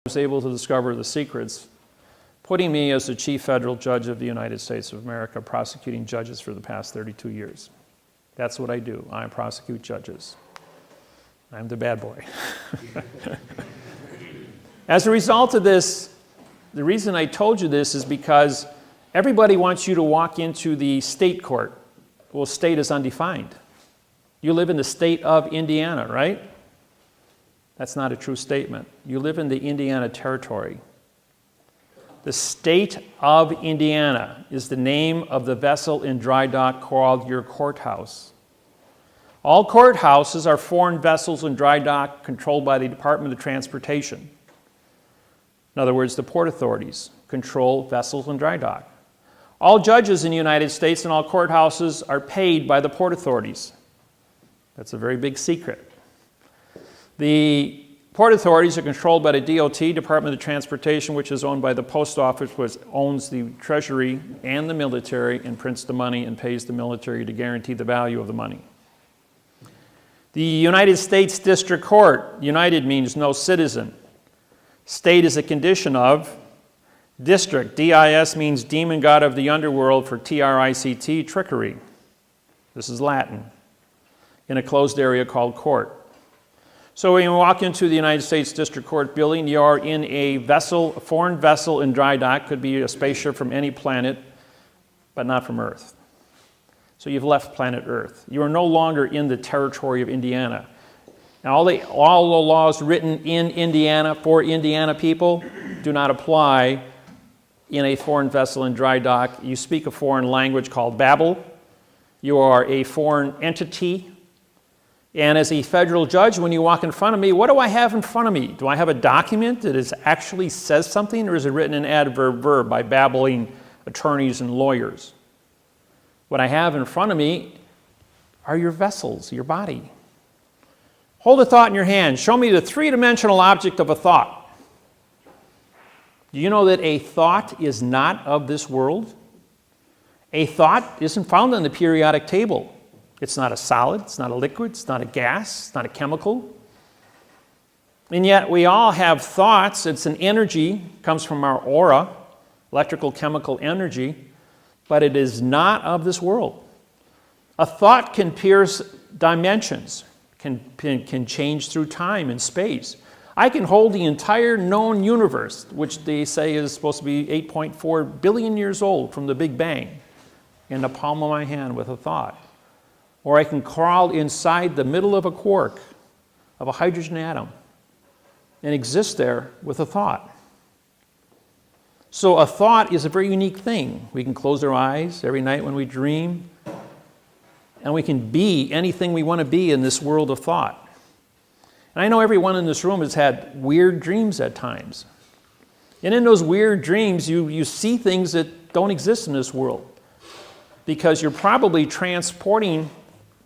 was able to discover the secrets, putting me as the chief federal judge of the United States of America, prosecuting judges for the past 32 years. That's what I do. I prosecute judges. I'm the bad boy. As a result of this, the reason I told you this is because everybody wants you to walk into the state court. Well, state is undefined. You live in the state of Indiana, right? That's not a true statement. You live in the Indiana Territory. The state of Indiana is the name of the vessel in dry dock called your courthouse. All courthouses are foreign vessels in dry dock controlled by the Department of Transportation. In other words, the port authorities control vessels in dry dock. All judges in the United States and all courthouses are paid by the port authorities. That's a very big secret. The port authorities are controlled by the DOT, Department of Transportation, which is owned by the Post Office, which owns the Treasury and the military and prints the money and pays the military to guarantee the value of the money. The United States District Court, United means no citizen. State is a condition of. District, D-I-S, means demon god of the underworld, for T-R-I-C-T, trickery. This is Latin. In a closed area called court. So when you walk into the United States District Court building, you are in a vessel, a foreign vessel in dry dock, could be a spaceship from any planet, but not from Earth. So you've left planet Earth. You are no longer in the territory of Indiana. Now all the laws written in Indiana for Indiana people do not apply in a foreign vessel in dry dock. You speak a foreign language called Babel. You are a foreign entity. And as a federal judge, when you walk in front of me, what do I have in front of me? Do I have a document that actually says something, or is it written in adverb verb by babbling attorneys and lawyers? What I have in front of me are your vessels, your body. Hold a thought in your hand. Show me the three-dimensional object of a thought. Do you know that a thought is not of this world? A thought isn't found on the periodic table. It's not a solid, it's not a liquid, it's not a gas, it's not a chemical. And yet we all have thoughts. It's an energy, comes from our aura, electrical chemical energy, but it is not of this world. A thought can pierce dimensions, can change through time and space. I can hold the entire known universe, which they say is supposed to be 8.4 billion years old from the Big Bang, in the palm of my hand with a thought. Or I can crawl inside the middle of a quark, of a hydrogen atom, and exist there with a thought. So a thought is a very unique thing. We can close our eyes every night when we dream, and we can be anything we want to be in this world of thought. And I know everyone in this room has had weird dreams at times. And in those weird dreams, you see things that don't exist in this world, because you're probably transporting,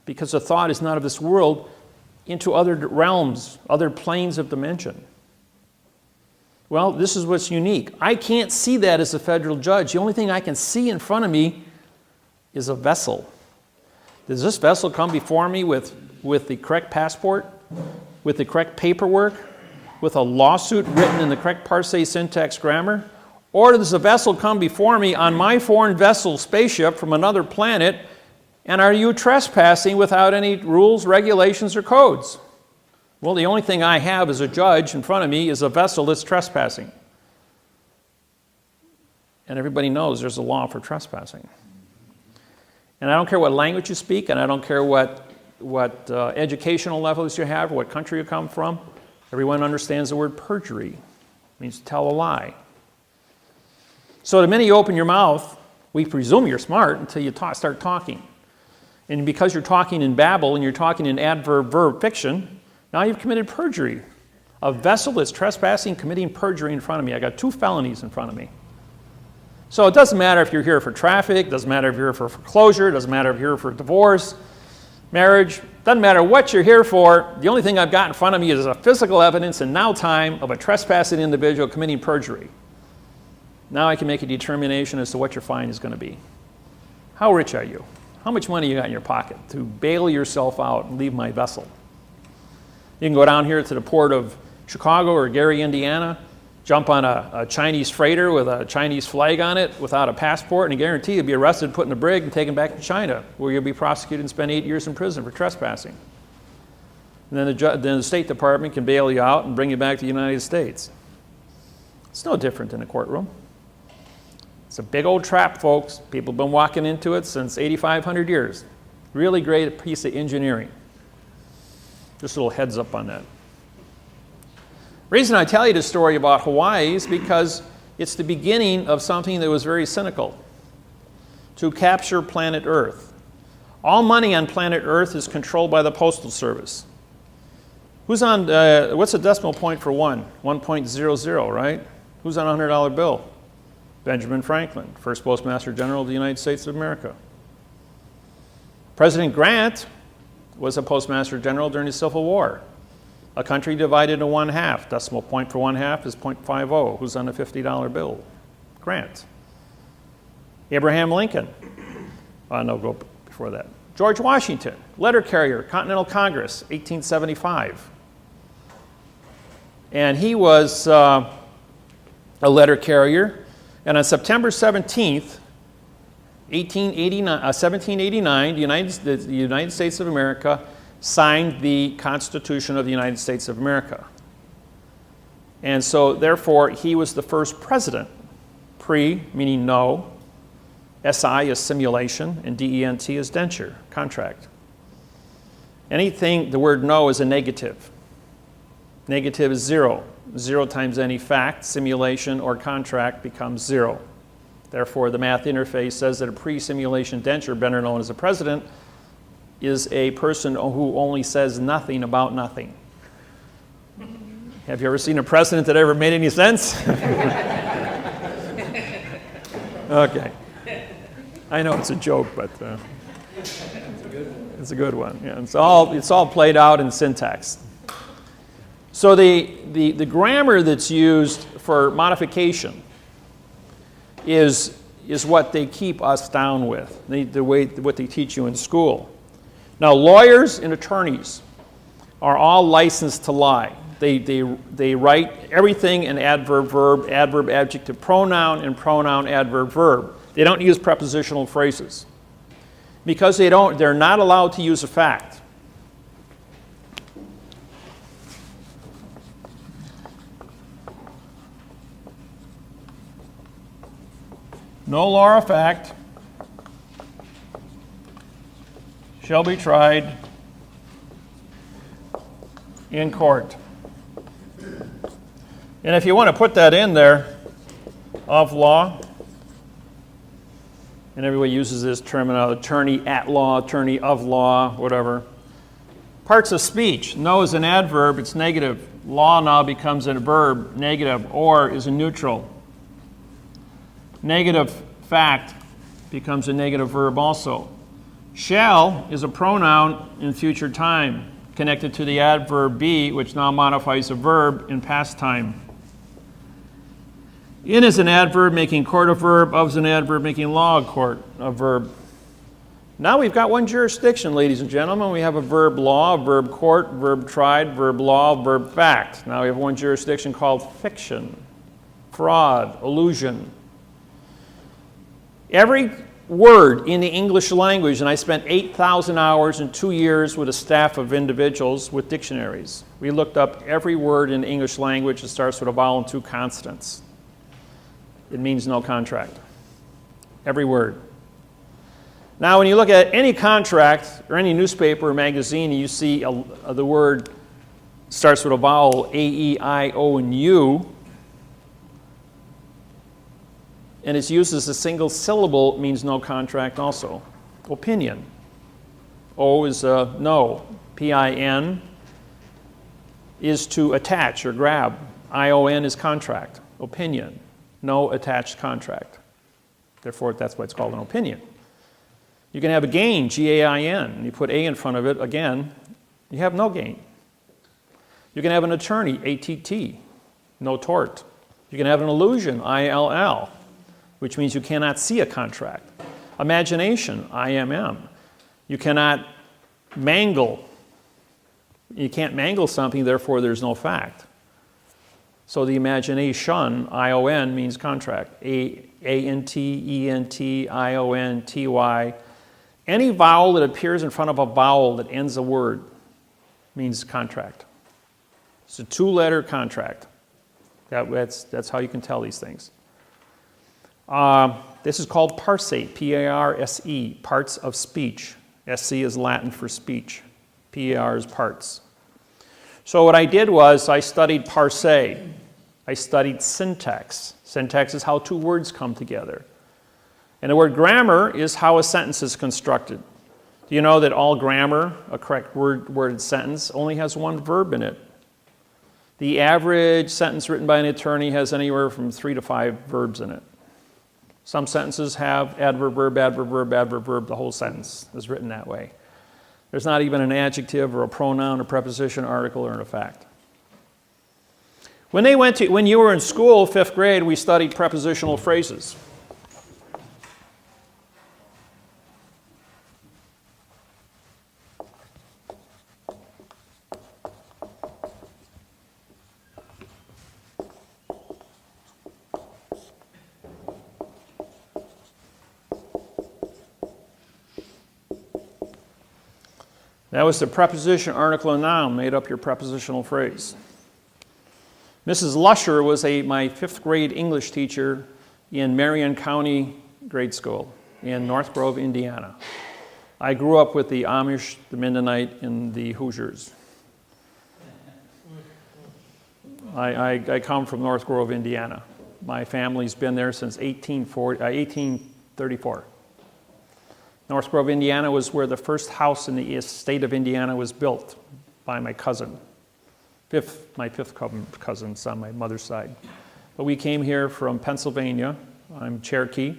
because the thought is not of this world, into other realms, other planes of dimension. Well, this is what's unique. I can't see that as a federal judge. The only thing I can see in front of me is a vessel. Does this vessel come before me with the correct passport, with the correct paperwork, with a lawsuit written in the correct parse, syntax, grammar? Or does the vessel come before me on my foreign vessel spaceship from another planet, and are you trespassing without any rules, regulations, or codes? Well, the only thing I have as a judge in front of me is a vessel that's trespassing. And everybody knows there's a law for trespassing. And I don't care what language you speak, and I don't care what educational levels you have, or what country you come from. Everyone understands the word perjury. It means to tell a lie. So the minute you open your mouth, we presume you're smart until you start talking. And because you're talking in babble and you're talking in adverb verb fiction, now you've committed perjury. A vessel that's trespassing, committing perjury in front of me. I got 2 felonies in front of me. So it doesn't matter if you're here for traffic, doesn't matter if you're here for foreclosure, doesn't matter if you're here for divorce, marriage, doesn't matter what you're here for. The only thing I've got in front of me is a physical evidence in now time of a trespassing individual committing perjury. Now I can make a determination as to what your fine is going to be. How rich are you? How much money you got in your pocket to bail yourself out and leave my vessel? You can go down here to the port of Chicago or Gary, Indiana, jump on a Chinese freighter with a Chinese flag on it without a passport, and I guarantee you'll be arrested, put in a brig, and taken back to China, where you'll be prosecuted and spend 8 years in prison for trespassing. And then the State Department can bail you out and bring you back to the United States. It's no different in a courtroom. It's a big old trap, folks. People have been walking into it since 8,500 years. Really great piece of engineering. Just a little heads up on that. The reason I tell you this story about Hawaii is because it's the beginning of something that was very cynical. To capture planet Earth. All money on planet Earth is controlled by the Postal Service. Who's on, what's the decimal point for 1? 1.00, right? Who's on a $100 bill? Benjamin Franklin, first Postmaster General of the United States of America. President Grant was a Postmaster General during the Civil War. A country divided into 1/2. Decimal point for 1/2 is 0.50. Who's on a $50 bill? Grant. Abraham Lincoln. No, go before that. George Washington, letter carrier, Continental Congress, 1875. And he was a letter carrier. And on September 17th, 1789, the United States of America signed the Constitution of the United States of America. And so, therefore, he was the first president. Pre, meaning no. SI is simulation, and DENT is denture, contract. Anything, the word no is a negative. Negative is 0. 0 times any fact, simulation, or contract becomes 0. Therefore, the math interface says that a pre-simulation denture, better known as a president, is a person who only says nothing about nothing. Have you ever seen a president that ever made any sense? Okay. I know it's a joke, but it's a good one. Yeah, it's all played out in syntax. So the grammar that's used for modification is what they keep us down with, what they teach you in school. Now, lawyers and attorneys are all licensed to lie. They write everything in adverb, verb, adverb, adjective, pronoun, and pronoun, adverb, verb. They don't use prepositional phrases because they're not allowed to use a fact. No law or fact shall be tried in court. And if you want to put that in there, of law, and everybody uses this terminology, attorney at law, attorney of law, whatever. Parts of speech. No is an adverb, it's negative. Law now becomes a verb, negative. Or is a neutral. Negative fact becomes a negative verb also. Shall is a pronoun in future time, connected to the adverb be, which now modifies a verb in past time. In is an adverb making court a verb. Of is an adverb making law a court a verb. Now we've got one jurisdiction, ladies and gentlemen. We have a verb law, a verb court, verb tried, verb law, verb fact. Now we have one jurisdiction called fiction, fraud, illusion. Every word in the English language, and I spent 8,000 hours in 2 years with a staff of individuals with dictionaries. We looked up every word in the English language that starts with a vowel and 2 consonants. It means no contract. Every word. Now, when you look at any contract or any newspaper or magazine, and you see the word starts with a vowel, A, E, I, O, and U, and it's used as a single syllable, it means no contract also. Opinion. O is no. P-I-N is to attach or grab. I-O-N is contract. Opinion. No attached contract. Therefore, that's why it's called an opinion. You can have a gain, G-A-I-N, and you put A in front of it, again, you have no gain. You can have an attorney, A-T-T, no tort. You can have an illusion, I-L-L, which means you cannot see a contract. Imagination, I-M-M. You cannot mangle. You can't mangle something, therefore there's no fact. So the imagination, I-O-N, means contract. A-N-T-E-N-T-I-O-N-T-Y. Any vowel that appears in front of a vowel that ends a word means contract. It's a two-letter contract. That's how you can tell these things. This is called parse, P-A-R-S-E, parts of speech. S-C is Latin for speech. P-A-R is parts. So what I did was I studied parse. I studied syntax. Syntax is how two words come together. And the word grammar is how a sentence is constructed. Do you know that all grammar, a correct worded sentence, only has one verb in it? The average sentence written by an attorney has anywhere from 3 to 5 verbs in it. Some sentences have adverb, verb, adverb, verb, adverb, verb. The whole sentence is written that way. There's not even an adjective or a pronoun, a preposition, article, or a fact. When you were in school, 5th grade, we studied prepositional phrases. That was the preposition, article, and noun made up your prepositional phrase. Mrs. Lusher was my 5th grade English teacher in Marion County Grade School in North Grove, Indiana. I grew up with the Amish, the Mennonite, and the Hoosiers. I come from North Grove, Indiana. My family's been there since 1834. North Grove, Indiana was where the first house in the state of Indiana was built by my cousin. My fifth cousin's on my mother's side. But we came here from Pennsylvania. I'm Cherokee.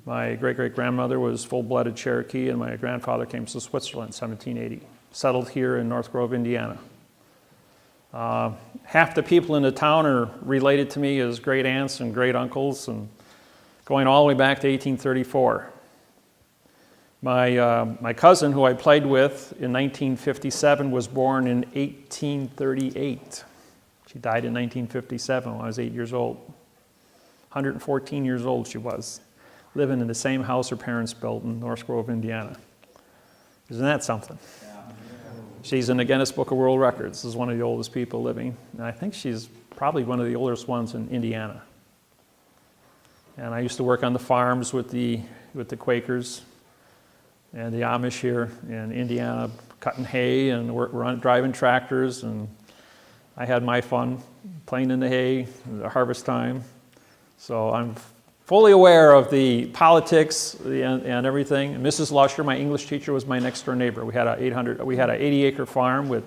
My great-great-grandmother was full-blooded Cherokee, and my grandfather came to Switzerland in 1780. Settled here in North Grove, Indiana. Half the people in the town are related to me as great aunts and great uncles, and going all the way back to 1834. My cousin, who I played with in 1957, was born in 1838. She died in 1957 when I was 8 years old. 114 years old she was, living in the same house her parents built in North Grove, Indiana. Isn't that something? She's in the Guinness Book of World Records. This is one of the oldest people living. And I think she's probably one of the oldest ones in Indiana. And I used to work on the farms with the Quakers and the Amish here in Indiana, cutting hay and driving tractors, and I had my fun playing in the hay at harvest time. So I'm fully aware of the politics and everything. And Mrs. Lusher, my English teacher, was my next door neighbor. We had an 80-acre farm with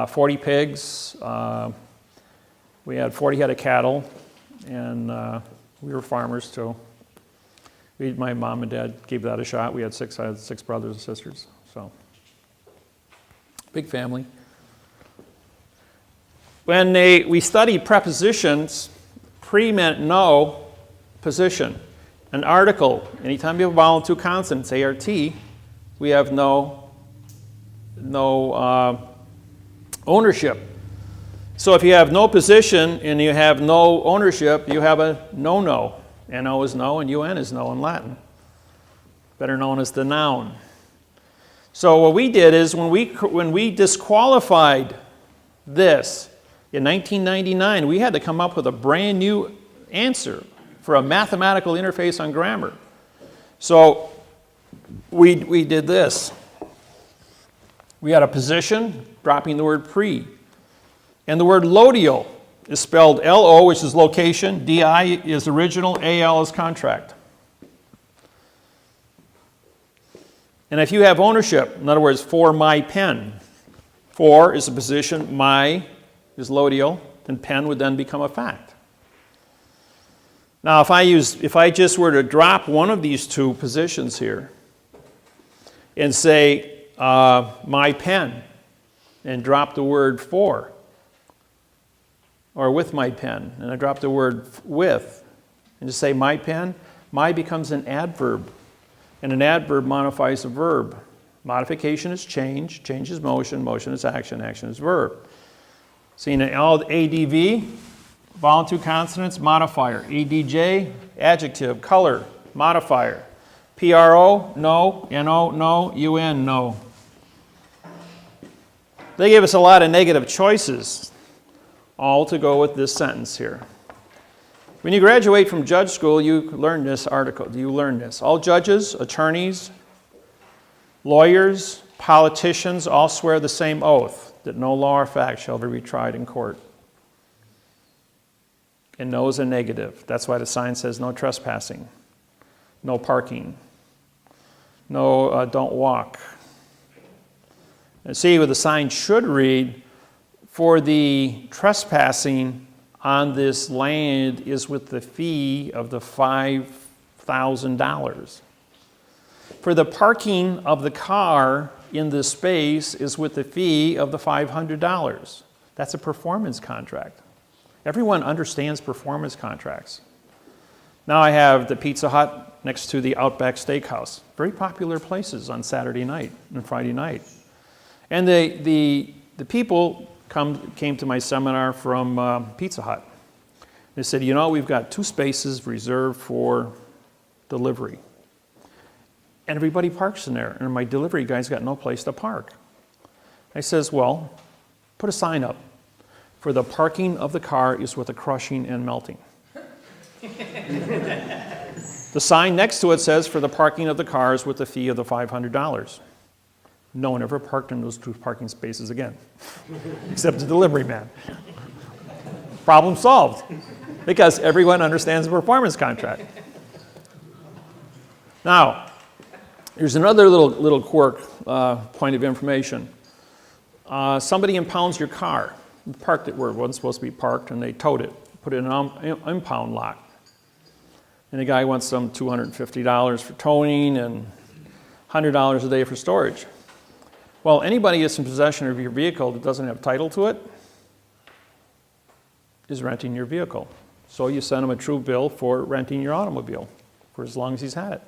40 pigs. We had 40 head of cattle, and we were farmers too. My mom and dad gave that a shot. We had six brothers and sisters, so big family. When we studied prepositions, pre meant no, position. An article, anytime you have a vowel and two consonants, ART, we have no ownership. So if you have no position and you have no ownership, you have a no-no. N-O is no and UN is no in Latin, better known as the noun. So what we did is when we disqualified this in 1999, we had to come up with a brand new answer for a mathematical interface on grammar. So we did this. We had a position, dropping the word pre. And the word lodial is spelled L-O, which is location, D-I is original, A-L is contract. And if you have ownership, in other words, for my pen, for is a position, my is lodial, then pen would then become a fact. Now, if I just were to drop one of these two positions here and say my pen and drop the word for, or with my pen, and I drop the word with, and just say my pen, my becomes an adverb, and an adverb modifies a verb. Modification is change, change is motion, motion is action, action is verb. Seen it all ADV, vowel two consonants, modifier. ADJ, adjective, color, modifier. PRO, no. NO, no. UN, no. They gave us a lot of negative choices, all to go with this sentence here. When you graduate from judge school, you learn this article. You learn this. All judges, attorneys, lawyers, politicians all swear the same oath, that no law or fact shall be retried in court. And no is a negative. That's why the sign says no trespassing, no parking, no don't walk. And see, what the sign should read, for the trespassing on this land is with the fee of the $5,000. For the parking of the car in this space is with the fee of the $500. That's a performance contract. Everyone understands performance contracts. Now I have the Pizza Hut next to the Outback Steakhouse. Very popular places on Saturday night and Friday night. And the people came to my seminar from Pizza Hut. They said, you know, we've got 2 spaces reserved for delivery. And everybody parks in there, and my delivery guy's got no place to park. I says, well, put a sign up. For the parking of the car is with the crushing and melting. The sign next to it says, for the parking of the cars with the fee of the $500. No one ever parked in those 2 parking spaces again, except the delivery man. Problem solved, because everyone understands the performance contract. Now, here's another little quirk, point of information. Somebody impounds your car. You parked it where it wasn't supposed to be parked, and they towed it, put it in an impound lot. And the guy wants some $250 for towing and $100 a day for storage. Well, anybody that's in possession of your vehicle that doesn't have title to it is renting your vehicle. So you send him a true bill for renting your automobile for as long as he's had it.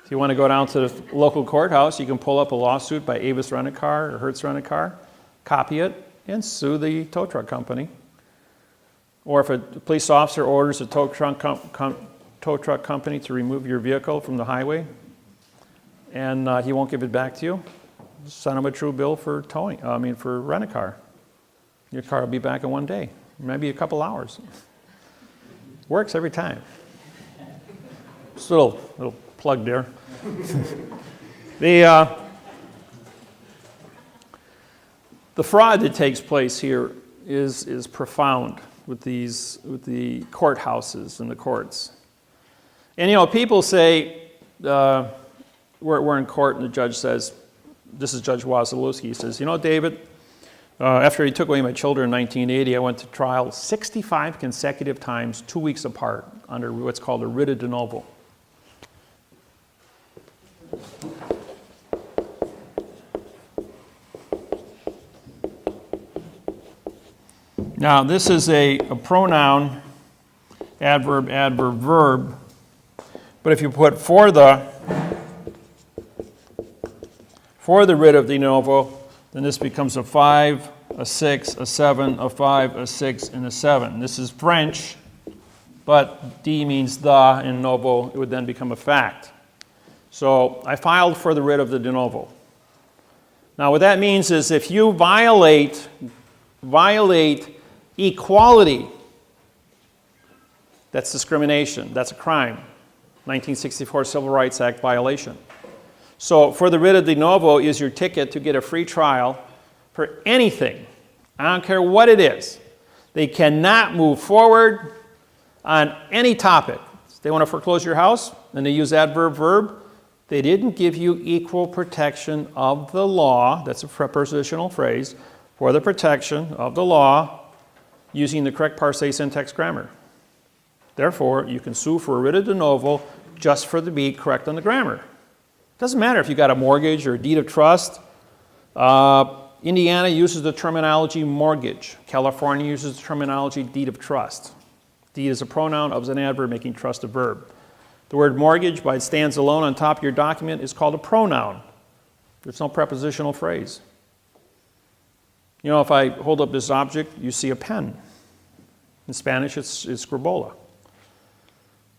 If you want to go down to the local courthouse, you can pull up a lawsuit by Avis Rent-A-Car or Hertz Rent-A-Car, copy it, and sue the tow truck company. Or if a police officer orders a tow truck company to remove your vehicle from the highway and he won't give it back to you, send him a true bill for for rent-a-car. Your car will be back in 1 day, maybe a couple hours. Works every time. Just a little plug there. The fraud that takes place here is profound with the courthouses and the courts. And you know, people say we're in court, and the judge says, this is Judge Wasilewski, he says, you know, David, after he took away my children in 1980, I went to trial 65 consecutive times, 2 weeks apart, under what's called a writ de novo. Now, this is a pronoun, adverb, adverb, verb. But if you put for the writ of de novo, then this becomes a 5, a 6, a 7, a 5, a 6, and a 7. This is French, but de means the, in novo, it would then become a fact. So I filed for the writ of the de novo. Now what that means is if you violate equality, that's discrimination, that's a crime. 1964 Civil Rights Act violation. So for the writ of de novo is your ticket to get a free trial for anything. I don't care what it is. They cannot move forward on any topic. They want to foreclose your house, and they use adverb verb. They didn't give you equal protection of the law. That's a prepositional phrase. For the protection of the law using the correct parse syntax grammar. Therefore, you can sue for a writ of de novo just for the be correct on the grammar. Doesn't matter if you got a mortgage or a deed of trust. Indiana uses the terminology mortgage. California uses the terminology deed of trust. Deed is a pronoun, of is an adverb, making trust a verb. The word mortgage, by it stands alone on top of your document, is called a pronoun. There's no prepositional phrase. You know, if I hold up this object, you see a pen. In Spanish, it's scribola.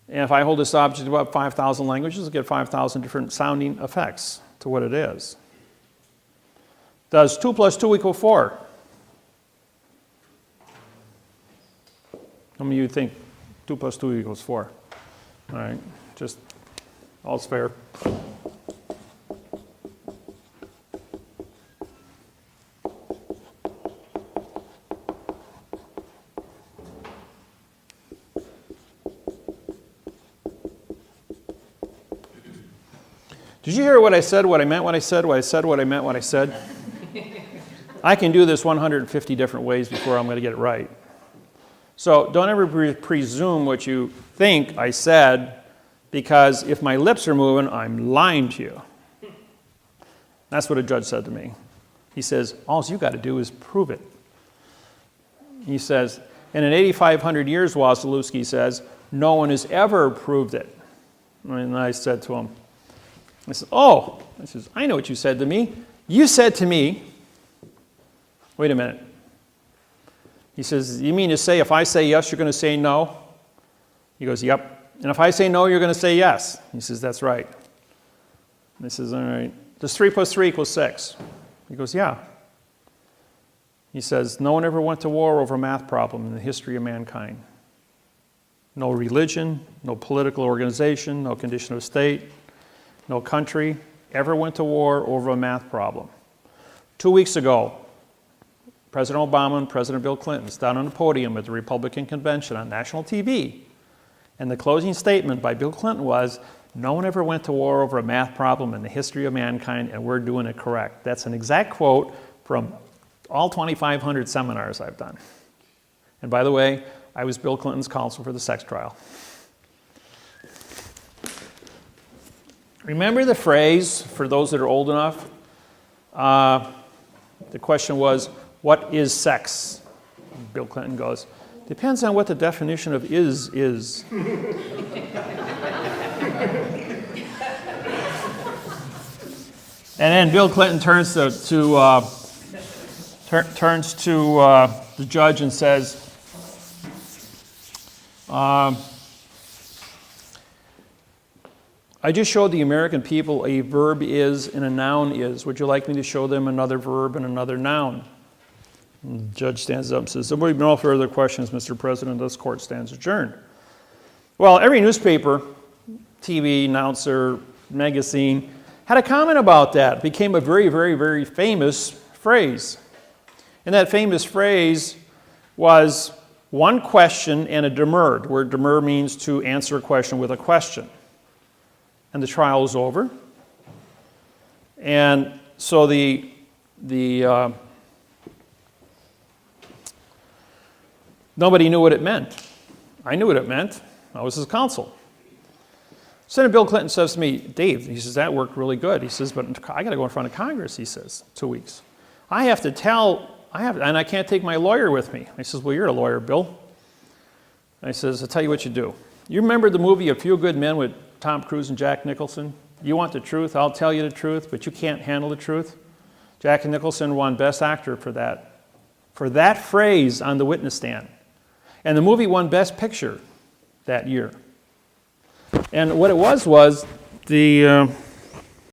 And if I hold this object about 5,000 languages, I get 5,000 different sounding effects to what it is. Does 2 plus 2 equal 4? How many of you think 2 plus 2 equals 4? All right, just all's fair. Did you hear what I said, what I meant, what I said, what I said, what I meant, what I said? I can do this 150 different ways before I'm going to get it right. So don't ever presume what you think I said, because if my lips are moving, I'm lying to you. That's what a judge said to me. He says, all you got to do is prove it. He says, and in 8,500 years, Wasilewski says, no one has ever proved it. And I said to him, I said, oh, I says, I know what you said to me. You said to me, wait a minute. He says, you mean to say if I say yes, you're going to say no? He goes, yep. And if I say no, you're going to say yes? He says, that's right. And I says, all right. Does 3 plus 3 equal 6? He goes, yeah. He says, no one ever went to war over a math problem in the history of mankind. No religion, no political organization, no condition of state, no country ever went to war over a math problem. 2 weeks ago, President Obama and President Bill Clinton stood on the podium at the Republican convention on national TV, and the closing statement by Bill Clinton was, no one ever went to war over a math problem in the history of mankind, and we're doing it correct. That's an exact quote from all 2,500 seminars I've done. And by the way, I was Bill Clinton's counsel for the sex trial. Remember the phrase, for those that are old enough? The question was, what is sex? Bill Clinton goes, depends on what the definition of is. And then Bill Clinton turns to the judge and says, I just showed the American people a verb is and a noun is. Would you like me to show them another verb and another noun? And the judge stands up and says, there will be no further questions, Mr. President. This court stands adjourned. Well, every newspaper, TV, announcer, magazine, had a comment about that. It became a very, very, very famous phrase. And that famous phrase was one question and a demur. The word demur means to answer a question with a question. And the trial was over. And so nobody knew what it meant. I knew what it meant. I was his counsel. Senator Bill Clinton says to me, Dave, he says, that worked really good. He says, but I got to go in front of Congress, he says, 2 weeks. And I can't take my lawyer with me. I says, well, you're a lawyer, Bill. I says, I'll tell you what you do. You remember the movie A Few Good Men with Tom Cruise and Jack Nicholson? You want the truth, I'll tell you the truth, but you can't handle the truth. Jack Nicholson won Best Actor for that phrase on the witness stand. And the movie won Best Picture that year. And what it was the